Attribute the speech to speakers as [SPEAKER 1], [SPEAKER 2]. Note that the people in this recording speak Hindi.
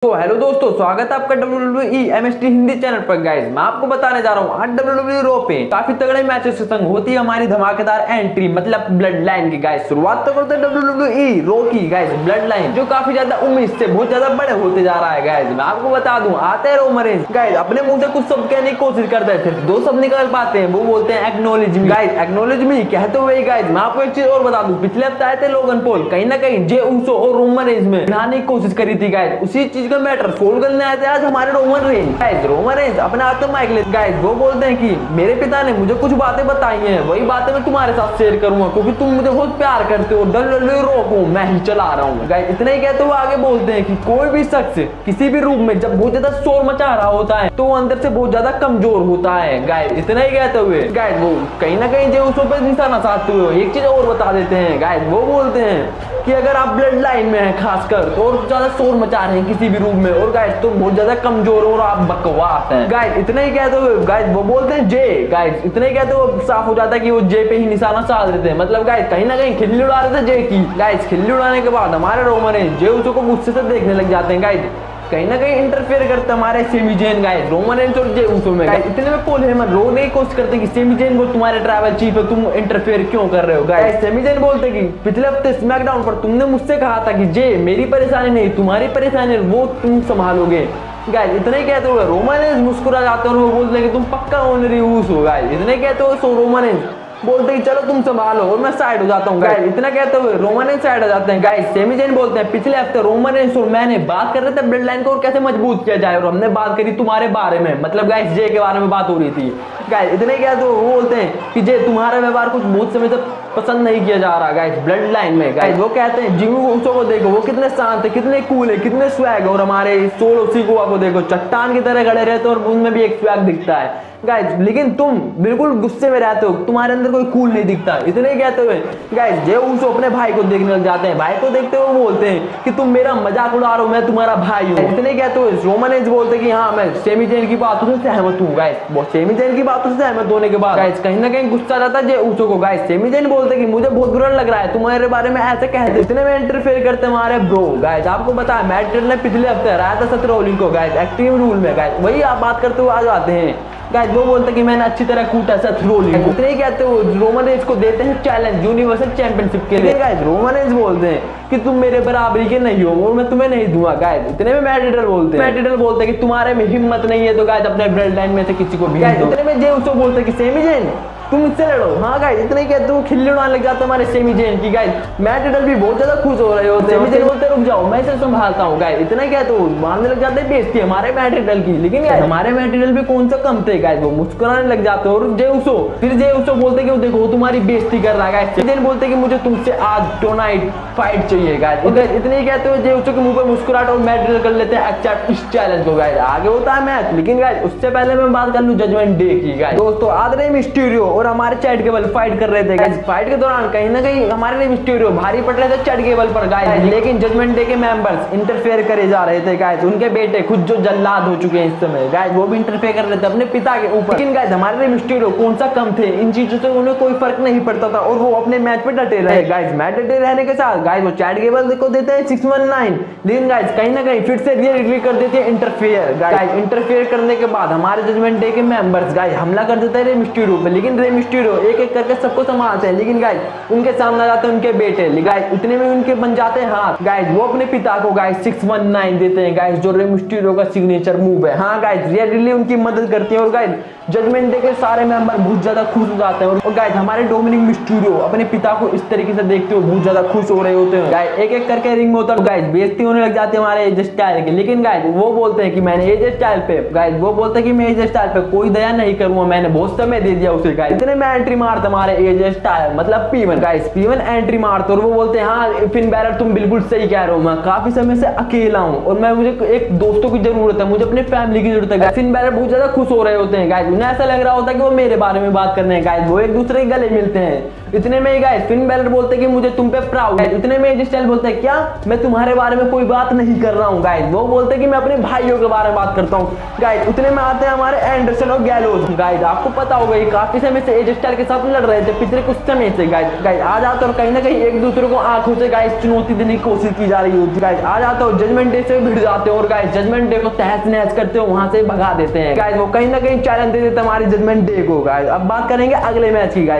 [SPEAKER 1] तो हेलो दोस्तों, स्वागत है आपका WWE MST हिंदी चैनल पर। गाइस मैं आपको बताने जा रहा हूँ आज WWE रो पे काफी तगड़े मैचेस से संग होती है हमारी धमाकेदार एंट्री मतलब ब्लड लाइन की। गाइस शुरुआत तो करते हैं WWE रो की गाइस ब्लड लाइन, जो काफी ज्यादा उम्मीद से बहुत ज्यादा बड़े होते जा रहा है। गाइस मैं आपको बता दूं, आते हैं रोमन रेंज। गाइस अपने मुंह से कुछ शब्द कहने की कोशिश करते हैं, सिर्फ दो शब्द निकल पाते हैं, वो बोलते हैं एक्नॉलेज मी। गाइस एक्नॉलेज मी कहते हुए गाइस मैं आपको एक चीज और बता दूं, पिछले हफ्ते आए थे लोगन पॉल, कहीं ना कहीं जे ऊसो और रोमन रेंज में बनाने की कोशिश करी थी। गाइस उसी चीज का मैटर सोल्व करने आए थे आज हमारे Roman Reigns. Guys Roman Reigns अपने हाथ में माइक लेते। गाइस वो बोलते हैं कि मेरे पिता ने मुझे कुछ बातें बताई हैं, वही बातें मैं तुम्हारे साथ शेयर करूंगा क्योंकि तुम मुझे बहुत प्यार करते हो। WWE रो को मैं ही चला रहा हूँ। गाइस इतना ही कहते हुए आगे बोलते हैं कि कोई भी शख्स किसी भी रूम में जब बहुत ज्यादा शोर मचा रहा होता है तो वो अंदर से बहुत ज्यादा कमजोर होता है। गाइस इतना ही कहते हुए गाइस वो कहीं ना कहीं जो उसों पर निशाना साधते हुए एक चीज और बता देते हैं। गाइस वो बोलते हैं कि अगर आप ब्लड लाइन में हैं खासकर तो और ज्यादा शोर मचा रहे हैं किसी भी रूम में, और गाइस तो बहुत ज्यादा कमजोर और आप बकवास हैं। गाइस इतना ही कहते हुए गाइस वो बोलते हैं जे। गाइस इतना ही कहते हुए साफ हो जाता है कि वो जे पे ही निशाना साध देते हैं, मतलब गाइस कहीं ना कहीं खिल्ली उड़ा रहे थे जे की। गाइस खिल्ली उड़ाने के बाद हमारे रोमन रेंज जे उसको गुस्से से देखने लग जाते हैं। गाइस कहीं ना कहीं इंटरफेयर करते हमारे Sami Zayn. Guys Roman Reigns और जे उसो में गाइस इतने में पॉल हेमन रोकने की कोशिश करते हैं कि सेमी जेन को तुम्हारे ट्रैवल चीफ है, तुम इंटरफेयर क्यों कर रहे हो। गाइस सेमी जेन बोलते कि पिछले हफ्ते स्मैकडाउन पर तुमने मुझसे कहा था कि जे मेरी परेशानी नहीं तुम्हारी परेशानी है, वो तुम संभालोगे। गाइस इतने ही कहते हुए रोमन रेंज मुस्कुरा जाते हैं और वो बोलते हैं कि तुम पक्का ऑनरी यूज हो। गाइस इतने कहते हुए सो रोमन रेंज बोलते हैं चलो तुम संभालो और मैं साइड हो जाता हूँ। गाइस इतना कहते हुए रोमन रेंज साइड हो जाते हैं। गाइस सेमी जेन बोलते हैं पिछले हफ्ते रोमन रेंज और मैंने बात कर रहे थे ब्लड लाइन को और कैसे मजबूत किया जाए, और हमने बात करी तुम्हारे बारे में, मतलब गाइस जे के बारे में बात हो रही थी। गाइस इतने कहते हुए वो बोलते हैं कि जे तुम्हारा व्यवहार कुछ बहुत समय से पसंद नहीं किया जा रहा गाइस ब्लड लाइन में। गाइस वो कहते हैं जिमी ऊसो को देखो, वो कितने शांत है, कितने कूल है, कितने स्वैग, और हमारे सोलो सिकुआ को देखो चट्टान की तरह खड़े रहते हैं और उनमें भी एक स्वैग दिखता है। गाइस लेकिन तुम बिल्कुल गुस्से में रहते हो, तुम्हारे अंदर कोई कूल नहीं दिखता। इतने कहते हुए गाइस जे ऊसो अपने भाई को देखने लग जाते हैं। भाई को देखते हुए बोलते हैं कि तुम मेरा मजाक उड़ा रहे हो, मैं तुम्हारा भाई हूँ। इतने कहते हुए रोमन रेंज बोलते हैं कि हाँ मैं सेमी जेन की बातों से सहमत हूँ। गाइस वो सेमी जेन की बातों से सहमत होने के बाद गाइस कहीं ना कहीं गुस्सा जाता है जे ऊसो को। गाइस सेमी जेन बोलते हैं कि मुझे बहुत बुरा लग रहा है तुम्हारे बारे में ऐसे कहते। इतने में इंटरफेयर करते हमारे ब्रो। गाइस आपको बताया मैट ने पिछले हफ्ते हराया था सेथ रॉलिंस को गाइस एक्सट्रीम रूल में। गाइस वही आप बात करते हुए आ जाते हैं। गाइस वो बोलते हैं कि मैंने अच्छी तरह कूटा सेथ रॉलिंस को। इतने ही कहते हो रोमन रेंज को देते हैं चैलेंज यूनिवर्सल चैंपियनशिप के लिए। गाइस रोमन रेंज बोलते हैं कि तुम मेरे बराबरी के नहीं हो और मैं तुम्हें नहीं दूंगा। गाइस इतने में मैट रिडल बोलते हैं कि तुम्हारे में हिम्मत नहीं है तो गाइस अपने ब्लड लाइन में से किसी को भी। इतने में जे उसको बोलते हैं कि सेमी जेन तुम इससे लड़ो। हाँ गाइस इतने ही कहते हो खिल्ली उड़ाने लग जाता है हमारे सेमी जेन की। गाइस मैट रिडल भी बहुत ज्यादा खुश हो रहे होते हैं। सेमी जेन बोलते रुक जाओ मैं इसे संभालता हूँ। गाइस इतना ही कहते हो मारने लग जाते हैं बेइज्जती हमारे मैट रिडल की। लेकिन हमारे मैट रिडल भी कौन सा कम थे। गाइस वो मुस्कुराने लग जाते हैं और जे उसो बोलते कि वो देखो तुम्हारी बेइज्जती कर रहा है। गाइस जेन बोलते कि मुझे तुमसे आज टोनाइट फाइट चाहिए। गाइस इतने ही कहते हो जे उसो के मुंह पर मुस्कुराहट और मैट रिडल कर लेते हैं एक्सेप्ट इस चैलेंज को। गाइस आगे होता है मैच, लेकिन गाइस उससे पहले मैं बात कर लूं जजमेंट डे की। गाइस दोस्तों आज रे मिस्टीरियो और हमारे चैट केबल फाइट कर रहे थे। गाइस फाइट के दौरान कहीं ना कहीं हमारे मिस्टीरियो भारी पड़ रहे थे चैट केबल पर। गाइस लेकिन जजमेंट डे के मेंबर्स इंटरफेयर करे जा रहे थे। गाइस उनके बेटे खुद जो जल्लाद हो चुके हैं इस समय, गाइस वो भी इंटरफेयर कर रहे थे अपने पिता के ऊपर। लेकिन गाइस हमारे मिस्टीरियो कौन सा कम थे, इन चीजों से उन्हें कोई फर्क नहीं पड़ता था और वो अपने मैच पे डटे रहे। गाइस मैच डटे रहने के साथ गाइस वो चैट केबल को देते हैं 619। लेकिन गाइस कहीं ना कहीं फिर से रियली कर देते हैं इंटरफेयर। गाइस इंटरफेयर करने के बाद हमारे जजमेंट डे के मेंबर्स गाइस हमला कर देते हैं रे मिस्टीरियो पे। लेकिन रे मिस्टीरियो एक एक करके सबको संभालते हैं, लेकिन गाइस उनके सामने आ जाते हैं उनके बेटे। गाइस उतने में उनके बन जाते हैं हाथ। गाइस वो अपने पिता को गाइस 619 देते हैं। गाइस जो रे मिस्टीरियो का सिग्नेचर मूव है। हाँ गाइस रियली उनकी मदद करती है और गाइस जजमेंट डे के सारे मेंबर बहुत ज्यादा खुश हो जाते हैं। और गाइस हमारे डोमिनिक मिस्टीरियो अपने पिता को इस तरीके से देखते हुए बहुत ज्यादा खुश हो रहे होते हैं। गाइस एक एक करके रिंग में उतर गाइस बेइज्जती होने लग जाती है हमारे एजे स्टाइल की। लेकिन गाइस वो बोलते हैं कि मैंने एजे स्टाइल पे गाइस वो बोलते हैं कि मैं एजे स्टाइल पे कोई दया नहीं करूंगा, मैंने बहुत समय दे दिया उसे। गाइस इतने में एंट्री मारते हमारे एजे स्टाइल मतलब P1। गाइस P1 एंट्री मारते और वो बोलते हैं हाँ फिन बैरर तुम बिल्कुल सही कह रहे हो, मैं काफी समय से अकेला हूँ और मैं मुझे एक दोस्तों की जरूरत है, मुझे अपने फैमिली की जरूरत है। फिन बैरर बहुत ज्यादा खुश हो रहे होते हैं। गाइस उन्हें ऐसा लग रहा होता है कि वो मेरे बारे में बात कर रहे हैं। गाइस वो एक दूसरे के गले मिलते हैं। इतने में ही गाइस फिन बैलर बोलते कि मुझे तुम पे प्राउड है। इतने में एज स्टाइल बोलते हैं क्या मैं तुम्हारे बारे में कोई बात नहीं कर रहा हूँ गाइस, वो बोलते कि मैं अपने भाइयों के बारे में बात करता हूँ गाइस। उतने में आते हैं हमारे एंडरसन और गैलोज गाइस। आपको पता होगा ये काफी समय से एज स्टाइल के साथ लड़ रहे थे पिछले कुछ समय से गाइस आ जाते और कहीं ना कहीं एक दूसरे को आंखों से गाइस चुनौती देने की कोशिश की जा रही होती गाइस। आ जाते हो जजमेंट डे से भिड़ जाते हो और गाइस जजमेंट डे को तहस नहस करते हो, वहां से भगा देते हैं गाइस। वो कहीं ना कहीं चैलेंज दे देते हमारे जजमेंट डे को गाइस। अब बात करेंगे अगले मैच की गाइस।